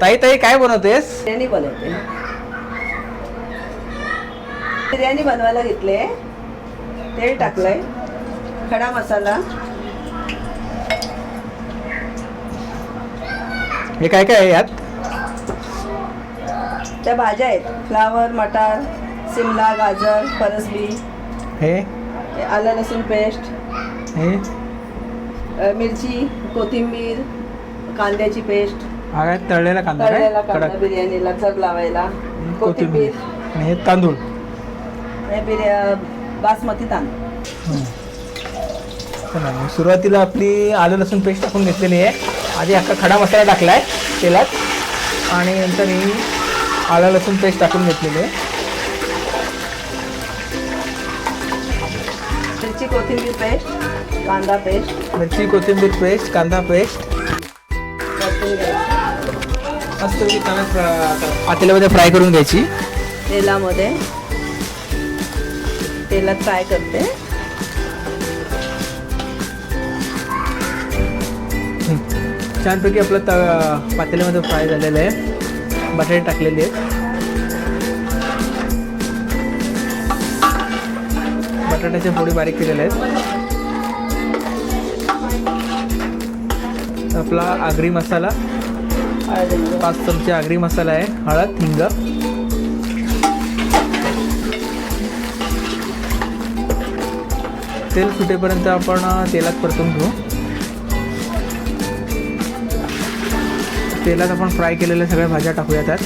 ताई ताई काय बनवतेस? बिर्याणी बनवते. बिर्याणी बनवायला घेतले, तेल टाकलंय, खडा मसाला, हे काय काय आहे यात? त्या भाज्या आहेत, फ्लावर, मटार, शिमला, गाजर, फरसबी, हे आलं लसूण पेस्ट, हे मिरची, कोथिंबीर, कांद्याची पेस्ट, हा काय तळलेला कांदा काय? तळलेला कांदा कडक बिर्याणीला चव लावायला, कोथिंबीर कोथिंबीर, आणि हे तांदूळ. बासमती तांदूळ. सुरुवातीला आपली आलं लसूण पेस्ट टाकून घेतलेली आहे. आधी अख्खा खडा मसाला टाकलाय तेलात आणि नंतर ही आलं लसूण पेस्ट टाकून घेतलेली आहे. मिरची, कोथिंबीर पेस्ट, कांदा पेस्ट, मिरची, कोथिंबीर पेस्ट, कांदा पेस्ट परतून घ्यायची. मस्त पातेल्यामध्ये फ्राय करून घ्यायची. तेलात फ्राय करते. छानपैकी आपलं पातेल्यामध्ये फ्राय झालेलं आहे. बटाटे टाकलेले आहेत. बटाट्याच्या फोडी बारीक केलेल्या आहेत. आपला आगरी मसाला, 5 चमचे आगरी मसाला आहे. हळद, हिंग, तेल सुटेपर्यंत आपण तेलात परतून घेऊ. तेलात आपण फ्राय केलेल्या सगळ्या भाज्या टाकूया त्यात.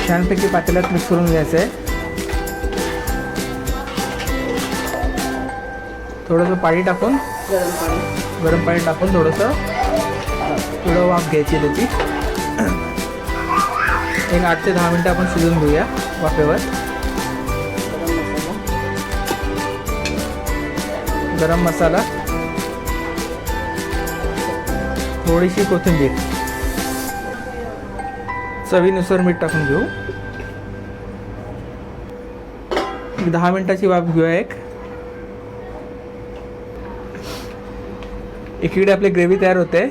छानपैकी पातेल्यात मिक्स करून घ्यायचं आहे. थोडंसं पाणी टाकून, गरम पाणी टाकून थोडं वाफ घ्यायची त्याची. एक 8 ते 10 मिनटं आपण शिजवून घेऊया वाफेवर. गरम मसाला, थोडीशी कोथिंबीर, चवीनुसार मीठ टाकून घेऊ. 10 मिनिटाची वाफ घेऊया. एकीकडे आपली ग्रेव्ही तयार होते.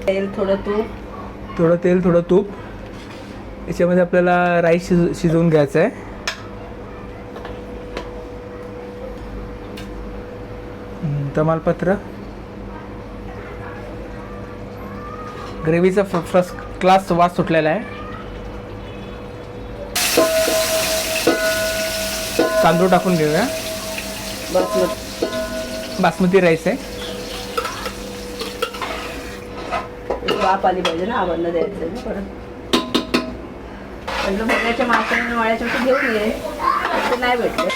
तेल, थोडं तूप, याच्यामध्ये आपल्याला राईस शिजवून घ्यायचं आहे. तमालपत्र, ग्रेव्हीचा फर्स्ट क्लास वास सुटलेला आहे. तांदूळ टाकून घेऊया. बासमती राईस आहे. वाफ आली पाहिजे ना, आवडणं द्यायचं आहे ना परत. मोठ्याच्या माशाने वाळ्याच्या घेऊन ये, ते नाही भेटले.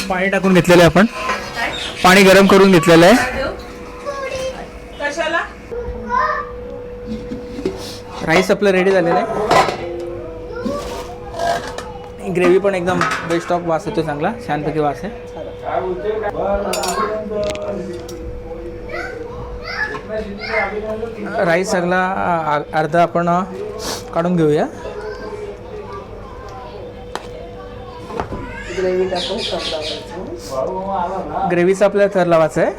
पाणी टाकून घेतलेलं आहे आपण. पाणी गरम करून घेतलेलं आहे. कशाला? राईस आपलं रेडी झालेलं आहे. ग्रेव्ही पण एकदम बेस्ट ऑफ वास येतो, चांगला छानपैकी वास आहे. राईस सगळा अर्धा आपण काढून घेऊया. ग्रेव्ही टाकून ग्रेव्हीचा आपल्याला थर लावायचा आहे.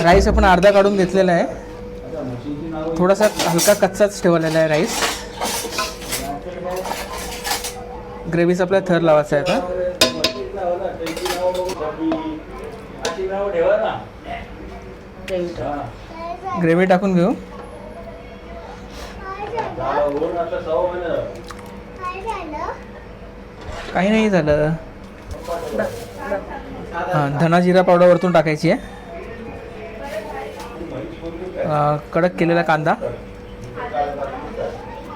राईस आपण अर्धा काढून घेतलेला आहे. थोडासा हलका कच्चाच ठेवलेला आहे राईस. ग्रेव्हीचा आपल्याला थर लावायचा आहे आता. ग्रेव्ही टाकून घेऊ. काही नाही झालं. धना जिरा पावडर वरतून टाकायची आहे. कडक केलेला कांदा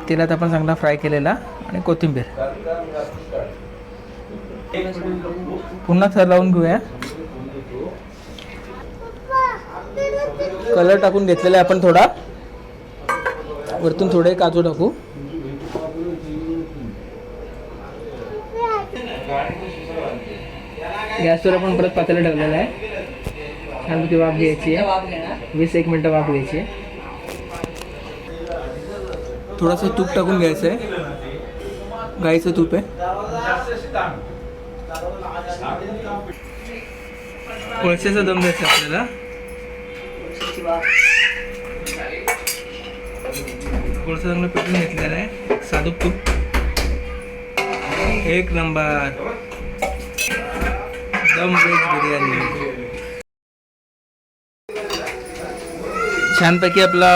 तेलात आपण चांगला फ्राय केलेला आणि कोथिंबीर. पुन्हा थर लावून घेऊया. कलर टाकून घेतलेला आहे आपण थोडा. वरतून थोडे काजू टाकू. गॅसवर आपण परत पातेला ठेवलेला आहे. छान ती वाफ घ्यायची आहे. 20-1 मिनटं वाफ घ्यायची आहे. थोडंसं तूप टाकून घ्यायचं आहे. गाईचं तूप आहे. कोळशाचा दम द्यायचा आपल्याला. कोळसा चांगला पेटून घेतलेला आहे. साधूक तूप. एक नंबर दम व्हेज बिर्याणी. छानपैकी आपला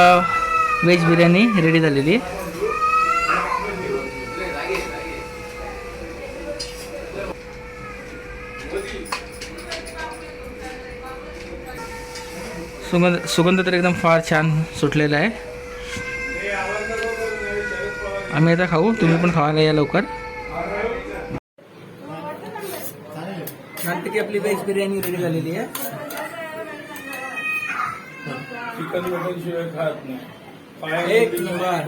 व्हेज बिर्याणी रेडी झालेली आहे. सुगंध तर एकदम फार छान सुटलेला आहे. आम्ही आता खाऊ, तुम्ही पण खावायला या लवकर. छानपैकी आपली व्हेज बिर्याणी रेडी झालेली आहे. चिकन मटन शिवाय खात नाही. एक नंबर.